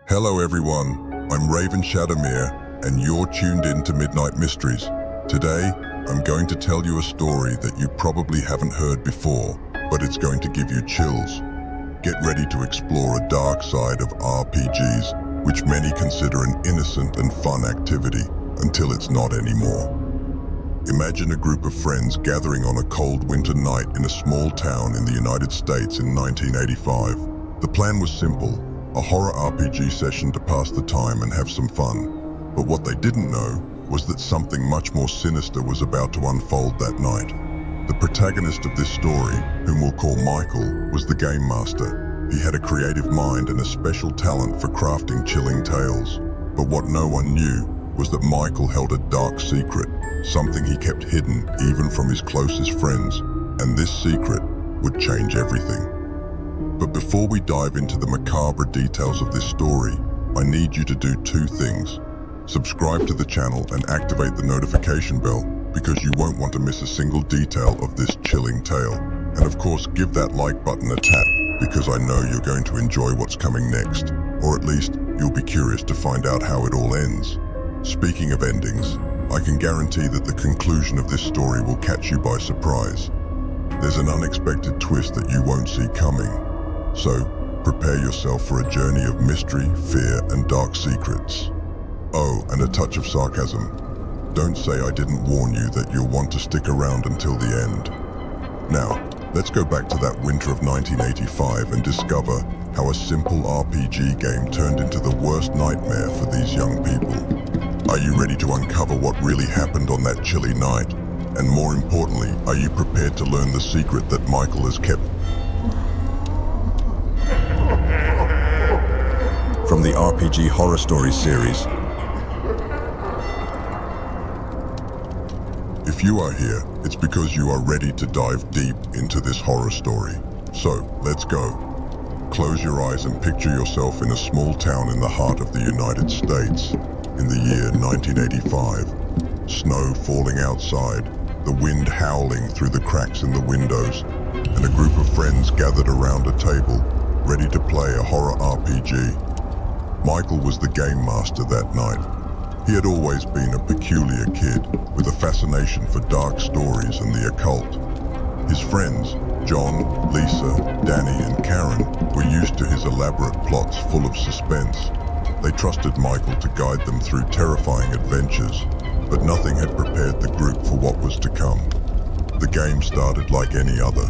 Hello everyone, I'm Raven Shadowmere, and you're tuned in to Midnight Mysteries. Today, I'm going to tell you a story that you probably haven't heard before, but it's going to give you chills. Get ready to explore a dark side of RPGs, which many consider an innocent and fun activity, until it's not anymore. Imagine a group of friends gathering on a cold winter night in a small town in the United States in 1985. The plan was simple. A horror RPG session to pass the time and have some fun. But what they didn't know was that something much more sinister was about to unfold that night. The protagonist of this story, whom we'll call Michael, was the game master. He had a creative mind and a special talent for crafting chilling tales. But what no one knew was that Michael held a dark secret, something he kept hidden even from his closest friends, and this secret would change everything. But before we dive into the macabre details of this story, I need you to do two things. Subscribe to the channel and activate the notification bell, because you won't want to miss a single detail of this chilling tale. And of course, give that like button a tap, because I know you're going to enjoy what's coming next, or at least you'll be curious to find out how it all ends. Speaking of endings, I can guarantee that the conclusion of this story will catch you by surprise. There's an unexpected twist that you won't see coming. So, prepare yourself for a journey of mystery, fear, and dark secrets. Oh, and a touch of sarcasm. Don't say I didn't warn you that you'll want to stick around until the end. Now, let's go back to that winter of 1985 and discover how a simple RPG game turned into the worst nightmare for these young people. Are you ready to uncover what really happened on that chilly night? And more importantly, are you prepared to learn the secret that Michael has kept? From the RPG Horror Story series. If you are here, it's because you are ready to dive deep into this horror story. So, let's go. Close your eyes and picture yourself in a small town in the heart of the United States. In the year 1985, snow falling outside, the wind howling through the cracks in the windows, and a group of friends gathered around a table, ready to play a horror RPG. Michael was the game master that night. He had always been a peculiar kid with a fascination for dark stories and the occult. His friends, John, Lisa, Danny, and Karen, were used to his elaborate plots full of suspense. They trusted Michael to guide them through terrifying adventures, but nothing had prepared the group for what was to come. The game started like any other.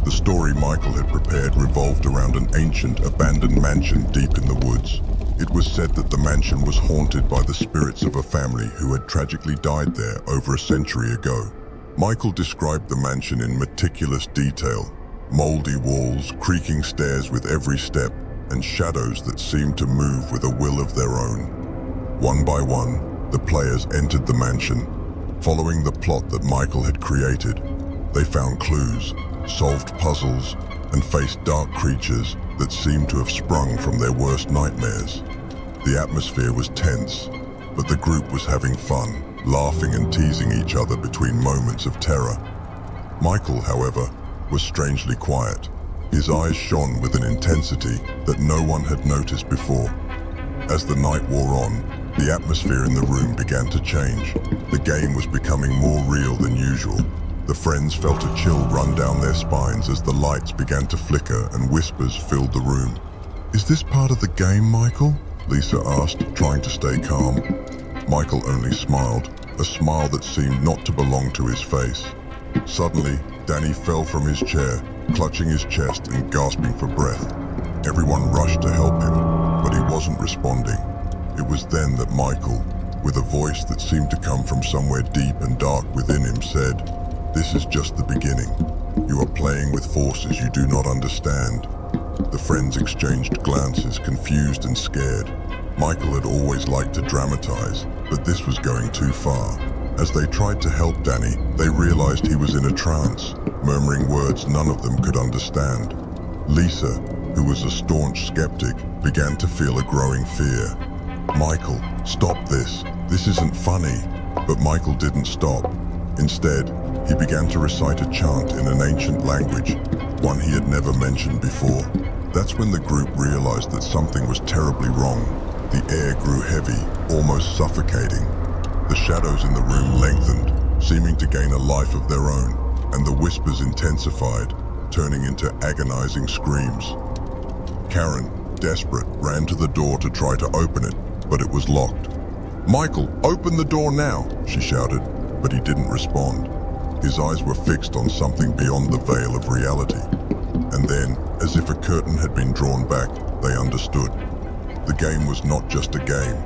The story Michael had prepared revolved around an ancient, abandoned mansion deep in the woods. It was said that the mansion was haunted by the spirits of a family who had tragically died there over a century ago. Michael described the mansion in meticulous detail: moldy walls, creaking stairs with every step, and shadows that seemed to move with a will of their own. One by one, the players entered the mansion. Following the plot that Michael had created, they found clues, solved puzzles, and faced dark creatures that seemed to have sprung from their worst nightmares. The atmosphere was tense, but the group was having fun, laughing and teasing each other between moments of terror. Michael, however, was strangely quiet. His eyes shone with an intensity that no one had noticed before. As the night wore on, the atmosphere in the room began to change. The game was becoming more real than usual. The friends felt a chill run down their spines as the lights began to flicker and whispers filled the room. "Is this part of the game, Michael?" Lisa asked, trying to stay calm. Michael only smiled, a smile that seemed not to belong to his face. Suddenly, Danny fell from his chair, clutching his chest and gasping for breath. Everyone rushed to help him, but he wasn't responding. It was then that Michael, with a voice that seemed to come from somewhere deep and dark within him, said, "This is just the beginning. You are playing with forces you do not understand." The friends exchanged glances, confused and scared. Michael had always liked to dramatize, but this was going too far. As they tried to help Danny, they realized he was in a trance, murmuring words none of them could understand. Lisa, who was a staunch skeptic, began to feel a growing fear. "Michael, stop this. This isn't funny." But Michael didn't stop. Instead, he began to recite a chant in an ancient language, one he had never mentioned before. That's when the group realized that something was terribly wrong. The air grew heavy, almost suffocating. The shadows in the room lengthened, seeming to gain a life of their own, and the whispers intensified, turning into agonizing screams. Karen, desperate, ran to the door to try to open it, but it was locked. "Michael, open the door now," she shouted, but he didn't respond. His eyes were fixed on something beyond the veil of reality. And then, as if a curtain had been drawn back, they understood. The game was not just a game.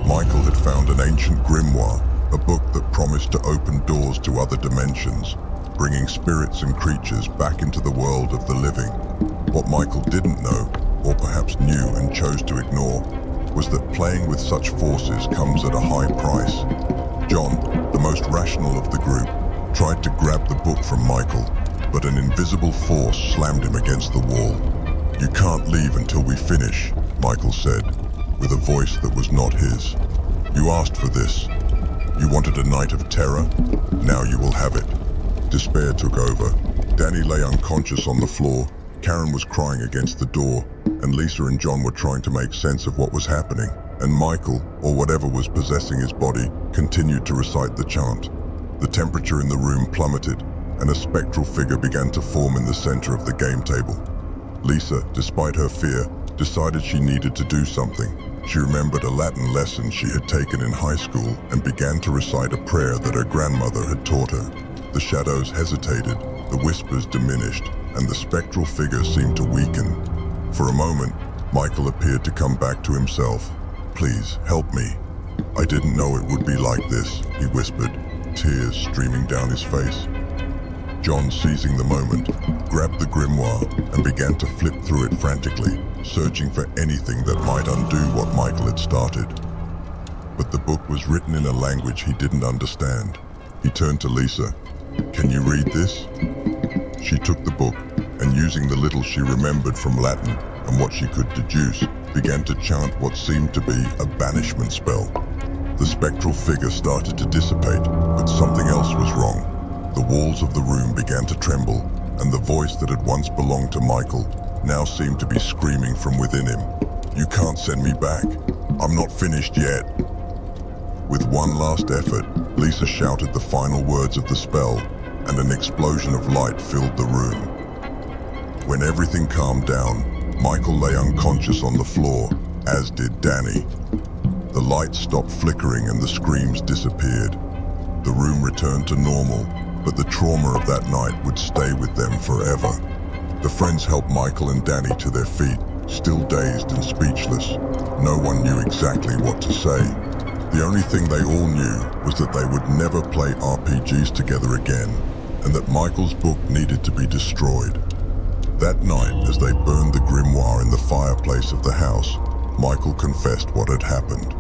Michael had found an ancient grimoire, a book that promised to open doors to other dimensions, bringing spirits and creatures back into the world of the living. What Michael didn't know, or perhaps knew and chose to ignore, was that playing with such forces comes at a high price. John, the most rational of the group, tried to grab the book from Michael, but an invisible force slammed him against the wall. "You can't leave until we finish," Michael said, with a voice that was not his. "You asked for this. You wanted a night of terror? Now you will have it." Despair took over. Danny lay unconscious on the floor, Karen was crying against the door, and Lisa and John were trying to make sense of what was happening. And Michael, or whatever was possessing his body, continued to recite the chant. The temperature in the room plummeted, and a spectral figure began to form in the center of the game table. Lisa, despite her fear, decided she needed to do something. She remembered a Latin lesson she had taken in high school and began to recite a prayer that her grandmother had taught her. The shadows hesitated, the whispers diminished, and the spectral figure seemed to weaken. For a moment, Michael appeared to come back to himself. "Please, help me. I didn't know it would be like this," he whispered, tears streaming down his face. John, seizing the moment, grabbed the grimoire and began to flip through it frantically, searching for anything that might undo what Michael had started. But the book was written in a language he didn't understand. He turned to Lisa. "Can you read this?" She took the book, and using the little she remembered from Latin and what she could deduce, began to chant what seemed to be a banishment spell. The spectral figure started to dissipate, but something else was wrong. The walls of the room began to tremble, and the voice that had once belonged to Michael now seemed to be screaming from within him. "You can't send me back. I'm not finished yet." With one last effort, Lisa shouted the final words of the spell, and an explosion of light filled the room. When everything calmed down, Michael lay unconscious on the floor, as did Danny. The lights stopped flickering and the screams disappeared. The room returned to normal, but the trauma of that night would stay with them forever. The friends helped Michael and Danny to their feet, still dazed and speechless. No one knew exactly what to say. The only thing they all knew was that they would never play RPGs together again, and that Michael's book needed to be destroyed. That night, as they burned the grimoire in the fireplace of the house, Michael confessed what had happened.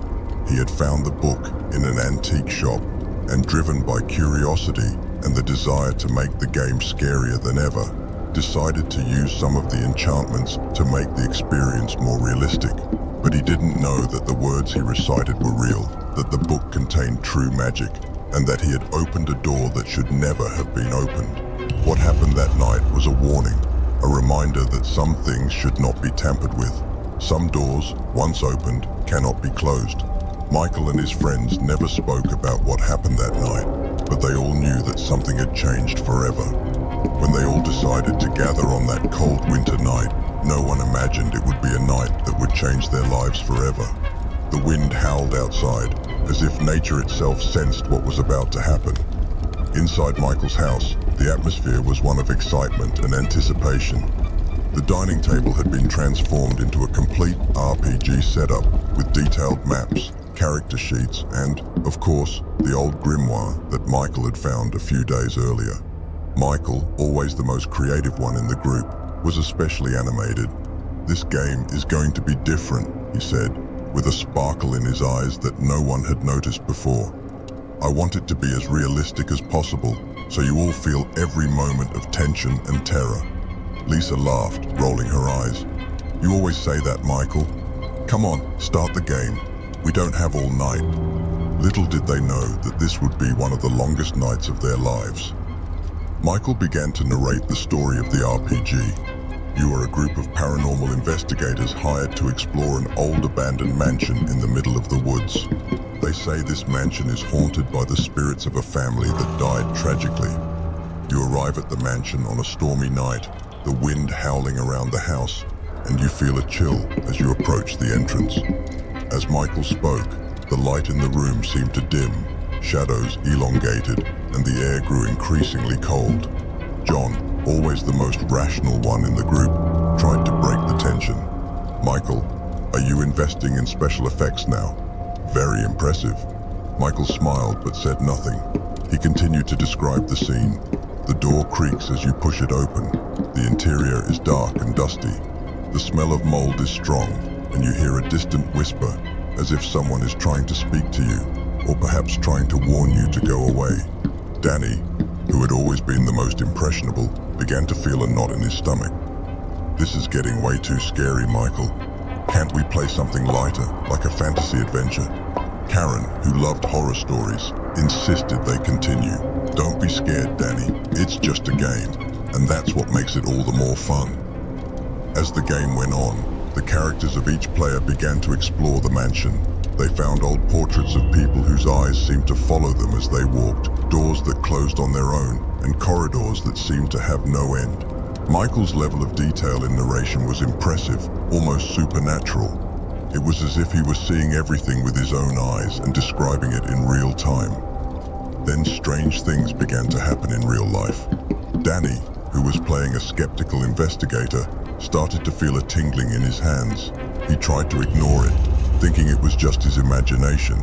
He had found the book in an antique shop, and driven by curiosity and the desire to make the game scarier than ever, decided to use some of the enchantments to make the experience more realistic. But he didn't know that the words he recited were real, that the book contained true magic, and that he had opened a door that should never have been opened. What happened that night was a warning, a reminder that some things should not be tampered with. Some doors, once opened, cannot be closed. Michael and his friends never spoke about what happened that night, but they all knew that something had changed forever. When they all decided to gather on that cold winter night, no one imagined it would be a night that would change their lives forever. The wind howled outside, as if nature itself sensed what was about to happen. Inside Michael's house, the atmosphere was one of excitement and anticipation. The dining table had been transformed into a complete RPG setup with detailed maps, character sheets, and, of course, the old grimoire that Michael had found a few days earlier. Michael, always the most creative one in the group, was especially animated. "This game is going to be different," he said, with a sparkle in his eyes that no one had noticed before. "I want it to be as realistic as possible, so you all feel every moment of tension and terror." Lisa laughed, rolling her eyes. "You always say that, Michael. Come on, start the game. We don't have all night." Little did they know that this would be one of the longest nights of their lives. Michael began to narrate the story of the RPG. You are a group of paranormal investigators hired to explore an old abandoned mansion in the middle of the woods. They say this mansion is haunted by the spirits of a family that died tragically. You arrive at the mansion on a stormy night, the wind howling around the house, and you feel a chill as you approach the entrance. As Michael spoke, the light in the room seemed to dim, shadows elongated, and the air grew increasingly cold. John, always the most rational one in the group, tried to break the tension. Michael, are you investing in special effects now? Very impressive. Michael smiled but said nothing. He continued to describe the scene. The door creaks as you push it open. The interior is dark and dusty. The smell of mold is strong, and you hear a distant whisper, as if someone is trying to speak to you, or perhaps trying to warn you to go away. Danny, who had always been the most impressionable, began to feel a knot in his stomach. This is getting way too scary, Michael. Can't we play something lighter, like a fantasy adventure? Karen, who loved horror stories, insisted they continue. Don't be scared, Danny. It's just a game, and that's what makes it all the more fun. As the game went on, the characters of each player began to explore the mansion. They found old portraits of people whose eyes seemed to follow them as they walked, doors that closed on their own, and corridors that seemed to have no end. Michael's level of detail in narration was impressive, almost supernatural. It was as if he was seeing everything with his own eyes and describing it in real time. Then strange things began to happen in real life. Danny, who was playing a skeptical investigator, started to feel a tingling in his hands. He tried to ignore it, thinking it was just his imagination.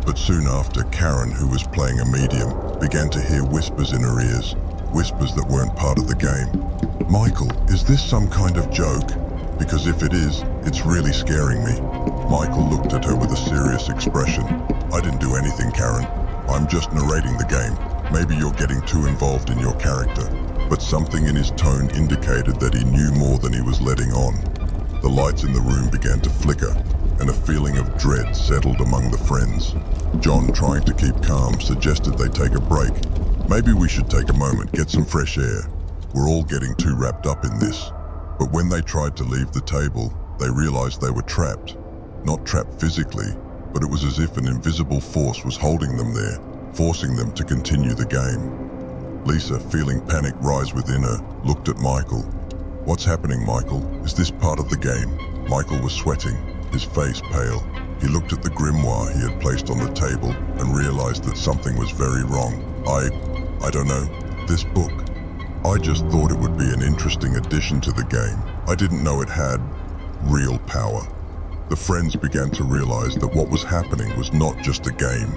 But soon after, Karen, who was playing a medium, began to hear whispers in her ears, whispers that weren't part of the game. Michael, is this some kind of joke? Because if it is, it's really scaring me. Michael looked at her with a serious expression. I didn't do anything, Karen. I'm just narrating the game. Maybe you're getting too involved in your character. But something in his tone indicated that he knew more than he was letting on. The lights in the room began to flicker, and a feeling of dread settled among the friends. John, trying to keep calm, suggested they take a break. Maybe we should take a moment, get some fresh air. We're all getting too wrapped up in this. But when they tried to leave the table, they realized they were trapped. Not trapped physically, but it was as if an invisible force was holding them there, forcing them to continue the game. Lisa, feeling panic rise within her, looked at Michael. What's happening, Michael? Is this part of the game? Michael was sweating, his face pale. He looked at the grimoire he had placed on the table and realized that something was very wrong. I don't know. This book. I just thought it would be an interesting addition to the game. I didn't know it had real power. The friends began to realize that what was happening was not just a game.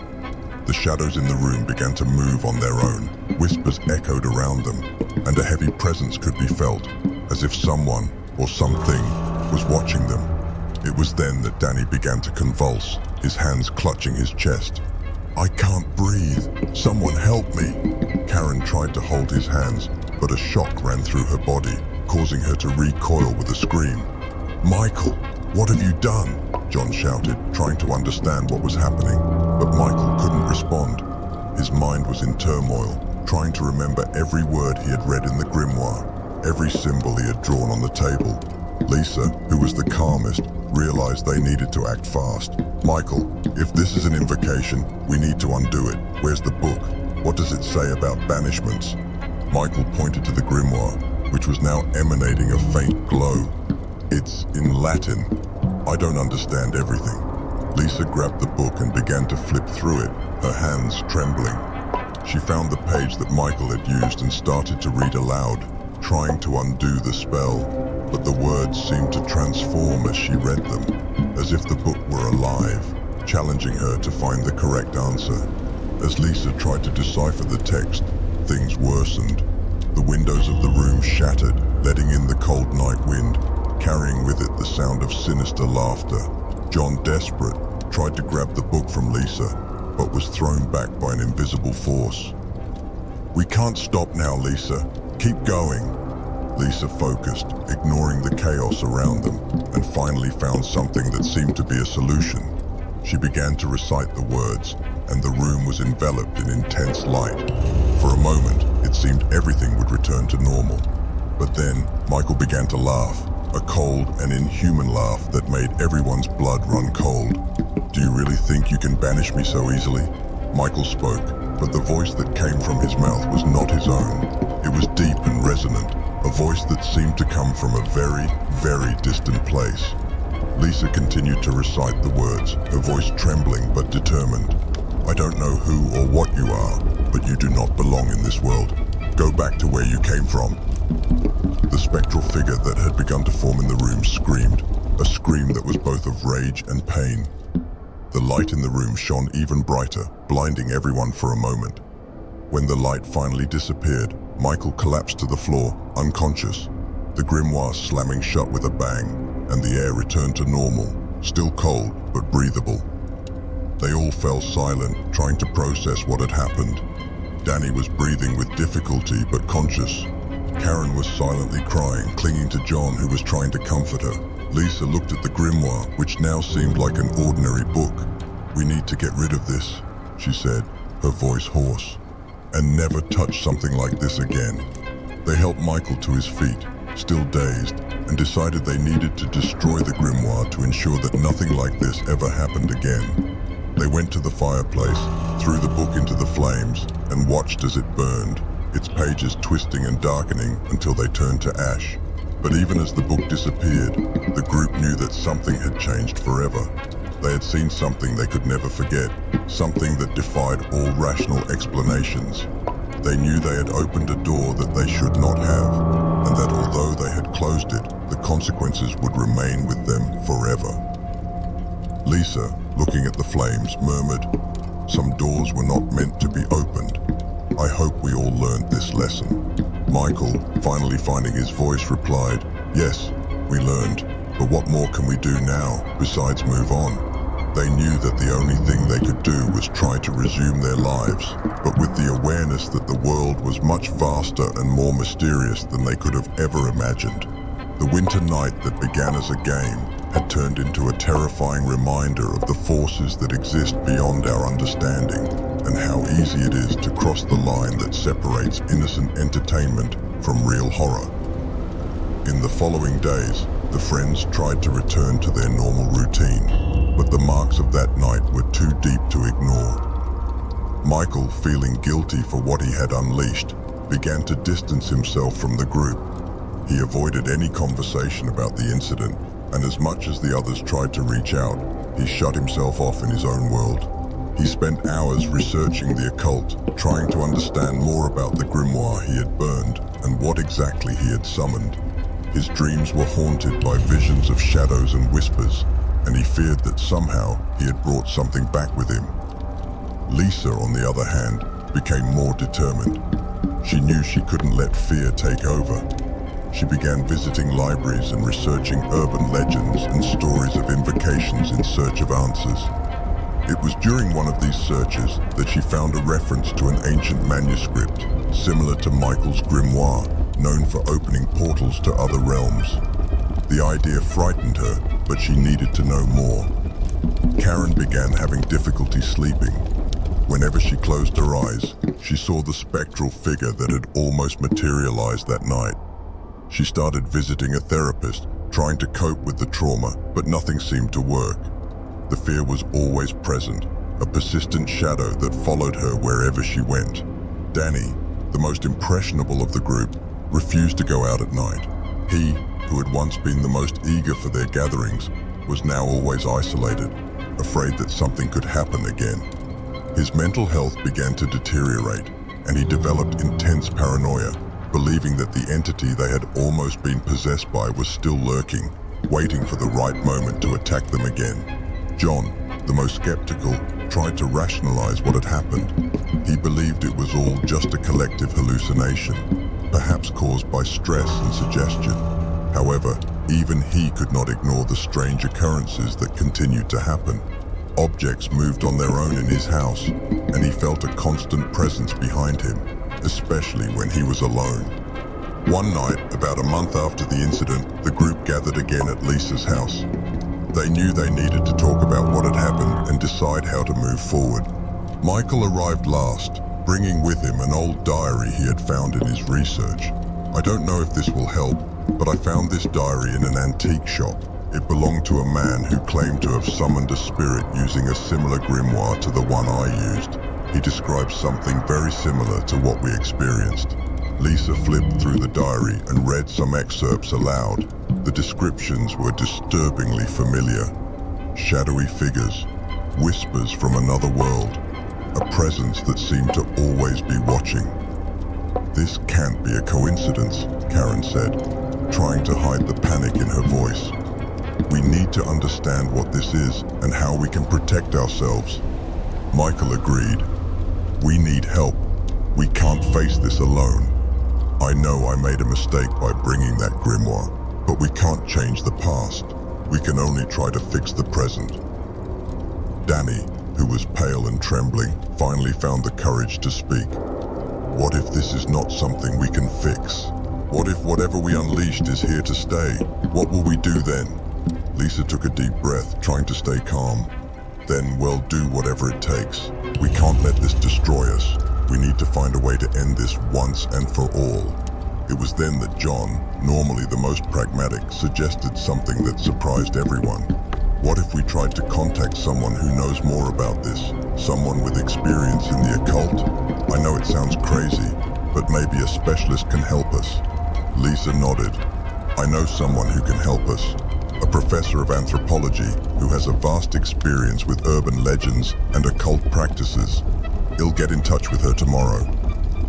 The shadows in the room began to move on their own. Whispers echoed around them, and a heavy presence could be felt, as if someone or something was watching them. It was then that Danny began to convulse, his hands clutching his chest. I can't breathe. Someone help me. Karen tried to hold his hands, but a shock ran through her body, causing her to recoil with a scream. Michael, what have you done? John shouted, trying to understand what was happening, but Michael couldn't respond. His mind was in turmoil, trying to remember every word he had read in the grimoire, every symbol he had drawn on the table. Lisa, who was the calmest, realized they needed to act fast. Michael, if this is an invocation, we need to undo it. Where's the book? What does it say about banishments? Michael pointed to the grimoire, which was now emanating a faint glow. It's in Latin. I don't understand everything. Lisa grabbed the book and began to flip through it, her hands trembling. She found the page that Michael had used and started to read aloud, trying to undo the spell, but the words seemed to transform as she read them, as if the book were alive, challenging her to find the correct answer. As Lisa tried to decipher the text, things worsened. The windows of the room shattered, letting in the cold night wind, carrying with it the sound of sinister laughter. John, desperate, tried to grab the book from Lisa, but was thrown back by an invisible force. We can't stop now, Lisa. Keep going. Lisa focused, ignoring the chaos around them, and finally found something that seemed to be a solution. She began to recite the words, and the room was enveloped in intense light. For a moment, it seemed everything would return to normal. But then, Michael began to laugh, a cold and inhuman laugh that made everyone's blood run cold. "Do you really think you can banish me so easily?" Michael spoke, but the voice that came from his mouth was not his own. It was deep and resonant, a voice that seemed to come from a very, very distant place. Lisa continued to recite the words, her voice trembling but determined. "I don't know who or what you are, but you do not belong in this world. Go back to where you came from." The spectral figure that had begun to form in the room screamed, a scream that was both of rage and pain. The light in the room shone even brighter, blinding everyone for a moment. When the light finally disappeared, Michael collapsed to the floor, unconscious, the grimoire slamming shut with a bang, and the air returned to normal, still cold but breathable. They all fell silent, trying to process what had happened. Danny was breathing with difficulty but conscious. Karen was silently crying, clinging to John, who was trying to comfort her. Lisa looked at the grimoire, which now seemed like an ordinary book. "We need to get rid of this," she said, her voice hoarse, "and never touch something like this again." They helped Michael to his feet, still dazed, and decided they needed to destroy the grimoire to ensure that nothing like this ever happened again. They went to the fireplace, threw the book into the flames, and watched as it burned, its pages twisting and darkening until they turned to ash. But even as the book disappeared, the group knew that something had changed forever. They had seen something they could never forget, something that defied all rational explanations. They knew they had opened a door that they should not have, and that although they had closed it, the consequences would remain with them forever. Lisa, looking at the flames, murmured, "Some doors were not meant to be opened. I hope we all learned this lesson." Michael, finally finding his voice, replied, "Yes, we learned, but what more can we do now besides move on?" They knew that the only thing they could do was try to resume their lives, but with the awareness that the world was much vaster and more mysterious than they could have ever imagined. The winter night that began as a game had turned into a terrifying reminder of the forces that exist beyond our understanding, and how easy it is to cross the line that separates innocent entertainment from real horror. In the following days, the friends tried to return to their normal routine, but the marks of that night were too deep to ignore. Michael, feeling guilty for what he had unleashed, began to distance himself from the group. He avoided any conversation about the incident, and as much as the others tried to reach out, he shut himself off in his own world. He spent hours researching the occult, trying to understand more about the grimoire he had burned and what exactly he had summoned. His dreams were haunted by visions of shadows and whispers, and he feared that somehow he had brought something back with him. Lisa, on the other hand, became more determined. She knew she couldn't let fear take over. She began visiting libraries and researching urban legends and stories of invocations in search of answers. It was during one of these searches that she found a reference to an ancient manuscript, similar to Michael's grimoire, known for opening portals to other realms. The idea frightened her, but she needed to know more. Karen began having difficulty sleeping. Whenever she closed her eyes, she saw the spectral figure that had almost materialized that night. She started visiting a therapist, trying to cope with the trauma, but nothing seemed to work. The fear was always present, a persistent shadow that followed her wherever she went. Danny, the most impressionable of the group, refused to go out at night. He, who had once been the most eager for their gatherings, was now always isolated, afraid that something could happen again. His mental health began to deteriorate, and he developed intense paranoia, believing that the entity they had almost been possessed by was still lurking, waiting for the right moment to attack them again. John, the most skeptical, tried to rationalize what had happened. He believed it was all just a collective hallucination, perhaps caused by stress and suggestion. However, even he could not ignore the strange occurrences that continued to happen. Objects moved on their own in his house, and he felt a constant presence behind him, especially when he was alone. One night, about a month after the incident, the group gathered again at Lisa's house. They knew they needed to talk about what had happened and decide how to move forward. Michael arrived last, bringing with him an old diary he had found in his research. "I don't know if this will help," but I found this diary in an antique shop. It belonged to a man who claimed to have summoned a spirit using a similar grimoire to the one I used. He described something very similar to what we experienced. Lisa flipped through the diary and read some excerpts aloud. The descriptions were disturbingly familiar. Shadowy figures, whispers from another world, a presence that seemed to always be watching. "This can't be a coincidence," Karen said, trying to hide the panic in her voice. "We need to understand what this is and how we can protect ourselves." Michael agreed. "We need help. We can't face this alone. I know I made a mistake by bringing that grimoire, but we can't change the past. We can only try to fix the present." Danny, who was pale and trembling, finally found the courage to speak. "What if this is not something we can fix? What if whatever we unleashed is here to stay? What will we do then?" Lisa took a deep breath, trying to stay calm. "Then we'll do whatever it takes. We can't let this destroy us. We need to find a way to end this once and for all." It was then that John, normally the most pragmatic, suggested something that surprised everyone. "What if we tried to contact someone who knows more about this? Someone with experience in the occult? I know it sounds crazy, but maybe a specialist can help us." Lisa nodded. "I know someone who can help us. A professor of anthropology who has a vast experience with urban legends and occult practices. He'll get in touch with her tomorrow."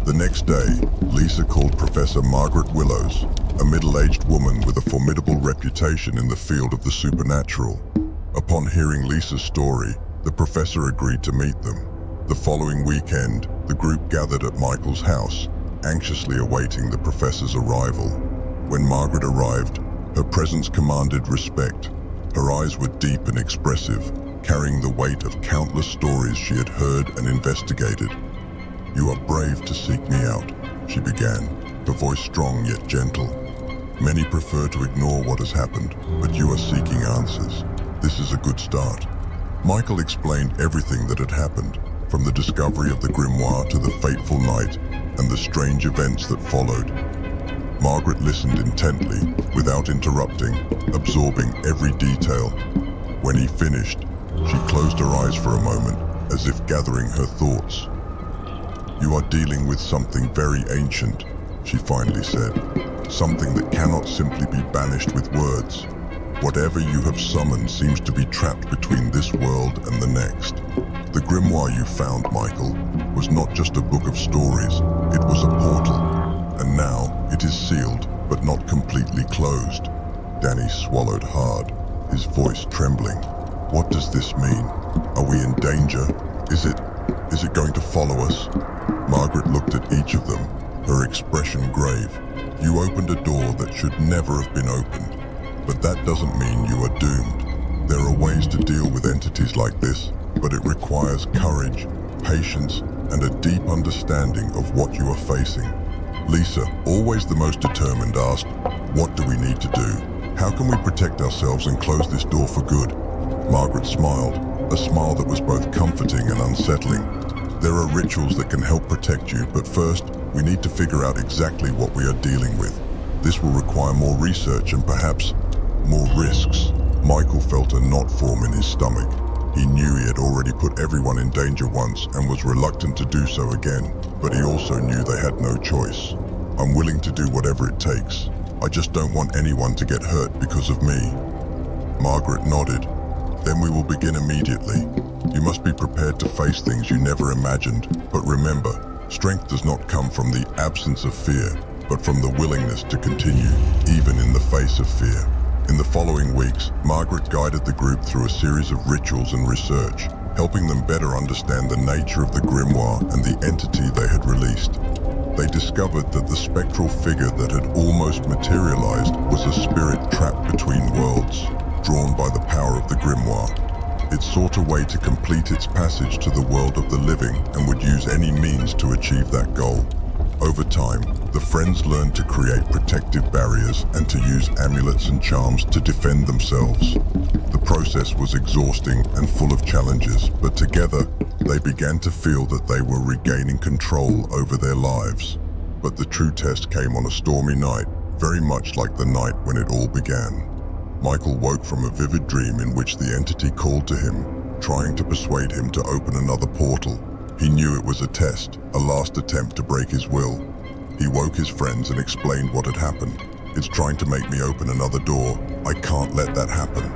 The next day, Lisa called Professor Margaret Willows, a middle-aged woman with a formidable reputation in the field of the supernatural. Upon hearing Lisa's story, the professor agreed to meet them. The following weekend, the group gathered at Michael's house, anxiously awaiting the professor's arrival. When Margaret arrived, her presence commanded respect. Her eyes were deep and expressive, carrying the weight of countless stories she had heard and investigated. "You are brave to seek me out," she began, her voice strong yet gentle. "Many prefer to ignore what has happened, but you are seeking answers. This is a good start." Michael explained everything that had happened, from the discovery of the grimoire to the fateful night and the strange events that followed. Margaret listened intently, without interrupting, absorbing every detail. When he finished, she closed her eyes for a moment, as if gathering her thoughts. "You are dealing with something very ancient," she finally said. "Something that cannot simply be banished with words. Whatever you have summoned seems to be trapped between this world and the next. The grimoire you found, Michael, was not just a book of stories. It was a portal. And now it is sealed, but not completely closed." Danny swallowed hard, his voice trembling. "What does this mean? Are we in danger? Is it going to follow us?" Margaret looked at each of them, her expression grave. "You opened a door that should never have been opened, but that doesn't mean you are doomed. There are ways to deal with entities like this, but it requires courage, patience, and a deep understanding of what you are facing." Lisa, always the most determined, asked, "What do we need to do? How can we protect ourselves and close this door for good?" Margaret smiled, a smile that was both comforting and unsettling. "There are rituals that can help protect you, but first, we need to figure out exactly what we are dealing with. This will require more research and perhaps more risks." Michael felt a knot form in his stomach. He knew he had already put everyone in danger once and was reluctant to do so again, but he also knew they had no choice. "I'm willing to do whatever it takes. I just don't want anyone to get hurt because of me." Margaret nodded. "Then we will begin immediately. You must be prepared to face things you never imagined, but remember, strength does not come from the absence of fear, but from the willingness to continue, even in the face of fear." In the following weeks, Margaret guided the group through a series of rituals and research, helping them better understand the nature of the grimoire and the entity they had released. They discovered that the spectral figure that had almost materialized was a spirit trapped between worlds, drawn by the power of the grimoire. It sought a way to complete its passage to the world of the living and would use any means to achieve that goal. Over time, the friends learned to create protective barriers and to use amulets and charms to defend themselves. The process was exhausting and full of challenges, but together, they began to feel that they were regaining control over their lives. But the true test came on a stormy night, very much like the night when it all began. Michael woke from a vivid dream in which the entity called to him, trying to persuade him to open another portal. He knew it was a test, a last attempt to break his will. He woke his friends and explained what had happened. "It's trying to make me open another door. I can't let that happen."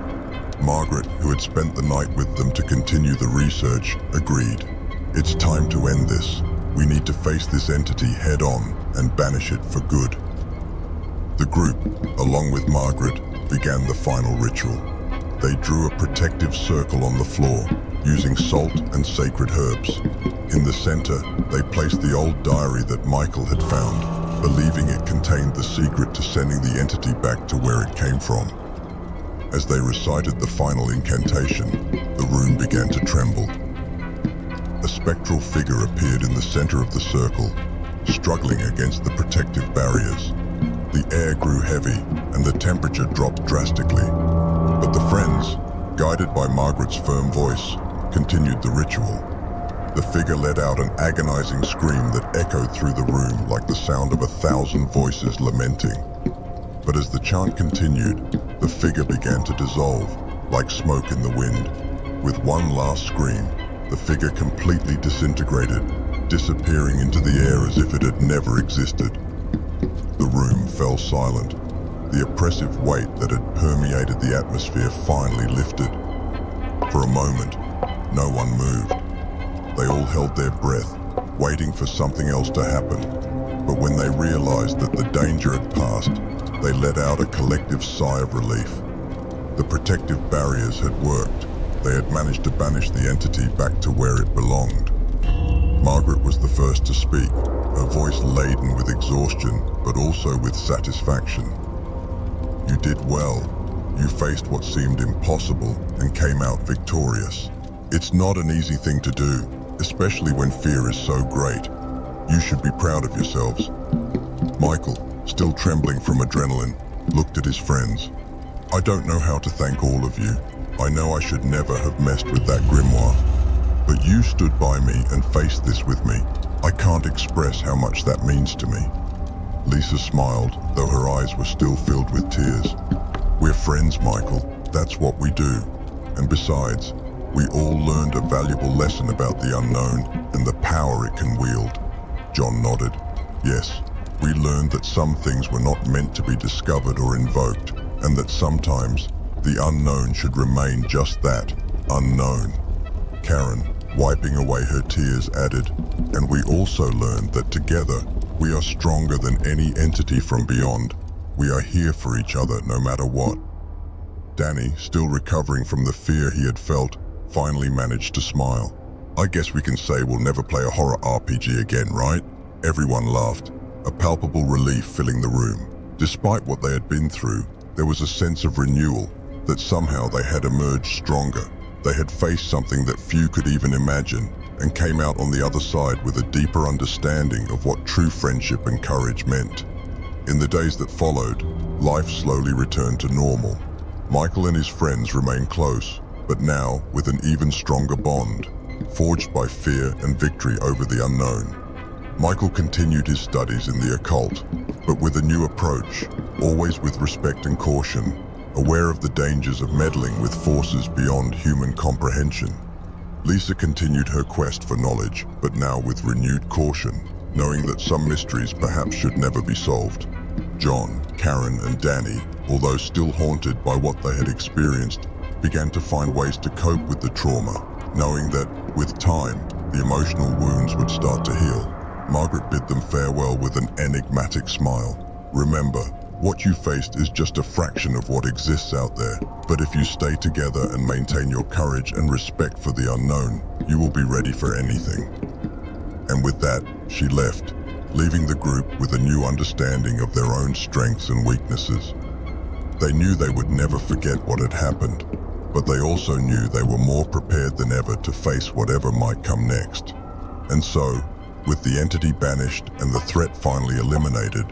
Margaret, who had spent the night with them to continue the research, agreed. "It's time to end this. We need to face this entity head on and banish it for good." The group, along with Margaret, began the final ritual. They drew a protective circle on the floor, using salt and sacred herbs. In the center, they placed the old diary that Michael had found, believing it contained the secret to sending the entity back to where it came from. As they recited the final incantation, the room began to tremble. A spectral figure appeared in the center of the circle, struggling against the protective barriers. The air grew heavy, and the temperature dropped drastically. But the friends, guided by Margaret's firm voice, continued the ritual. The figure let out an agonizing scream that echoed through the room like the sound of 1,000 voices lamenting. But as the chant continued, the figure began to dissolve, like smoke in the wind. With one last scream, the figure completely disintegrated, disappearing into the air as if it had never existed. The room fell silent. The oppressive weight that had permeated the atmosphere finally lifted. For a moment, no one moved. They all held their breath, waiting for something else to happen. But when they realized that the danger had passed, they let out a collective sigh of relief. The protective barriers had worked. They had managed to banish the entity back to where it belonged. Margaret was the first to speak, her voice laden with exhaustion, but also with satisfaction. "You did well. You faced what seemed impossible and came out victorious. It's not an easy thing to do, especially when fear is so great. You should be proud of yourselves." Michael, still trembling from adrenaline, looked at his friends. "I don't know how to thank all of you. I know I should never have messed with that grimoire. But you stood by me and faced this with me. I can't express how much that means to me." Lisa smiled, though her eyes were still filled with tears. "We're friends, Michael. That's what we do. And besides, we all learned a valuable lesson about the unknown and the power it can wield." John nodded. "Yes, we learned that some things were not meant to be discovered or invoked, and that sometimes the unknown should remain just that, unknown." Karen, wiping away her tears, added, "And we also learned that together we are stronger than any entity from beyond. We are here for each other no matter what." Danny, still recovering from the fear he had felt, finally managed to smile. "I guess we can say we'll never play a horror RPG again, right?" Everyone laughed, a palpable relief filling the room. Despite what they had been through, there was a sense of renewal, that somehow they had emerged stronger. They had faced something that few could even imagine, and came out on the other side with a deeper understanding of what true friendship and courage meant. In the days that followed, life slowly returned to normal. Michael and his friends remained close, but now with an even stronger bond, forged by fear and victory over the unknown. Michael continued his studies in the occult, but with a new approach, always with respect and caution, aware of the dangers of meddling with forces beyond human comprehension. Lisa continued her quest for knowledge, but now with renewed caution, knowing that some mysteries perhaps should never be solved. John, Karen, and Danny, although still haunted by what they had experienced, began to find ways to cope with the trauma, knowing that, with time, the emotional wounds would start to heal. Margaret bid them farewell with an enigmatic smile. "Remember, what you faced is just a fraction of what exists out there, but if you stay together and maintain your courage and respect for the unknown, you will be ready for anything." And with that, she left, leaving the group with a new understanding of their own strengths and weaknesses. They knew they would never forget what had happened, but they also knew they were more prepared than ever to face whatever might come next. And so, with the entity banished and the threat finally eliminated,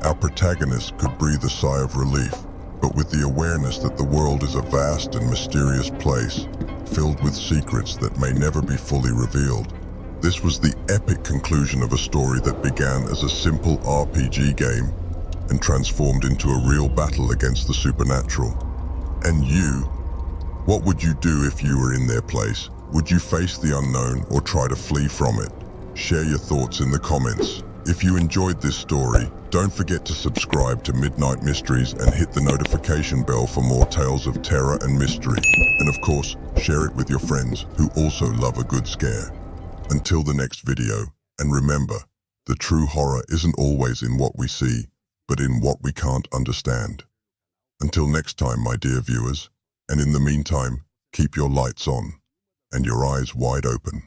our protagonist could breathe a sigh of relief, but with the awareness that the world is a vast and mysterious place, filled with secrets that may never be fully revealed. This was the epic conclusion of a story that began as a simple RPG game, and transformed into a real battle against the supernatural. And you, what would you do if you were in their place? Would you face the unknown or try to flee from it? Share your thoughts in the comments. If you enjoyed this story, don't forget to subscribe to Midnight Mysteries and hit the notification bell for more tales of terror and mystery. And of course, share it with your friends who also love a good scare. Until the next video, and remember, the true horror isn't always in what we see, but in what we can't understand. Until next time, my dear viewers, and in the meantime, keep your lights on and your eyes wide open.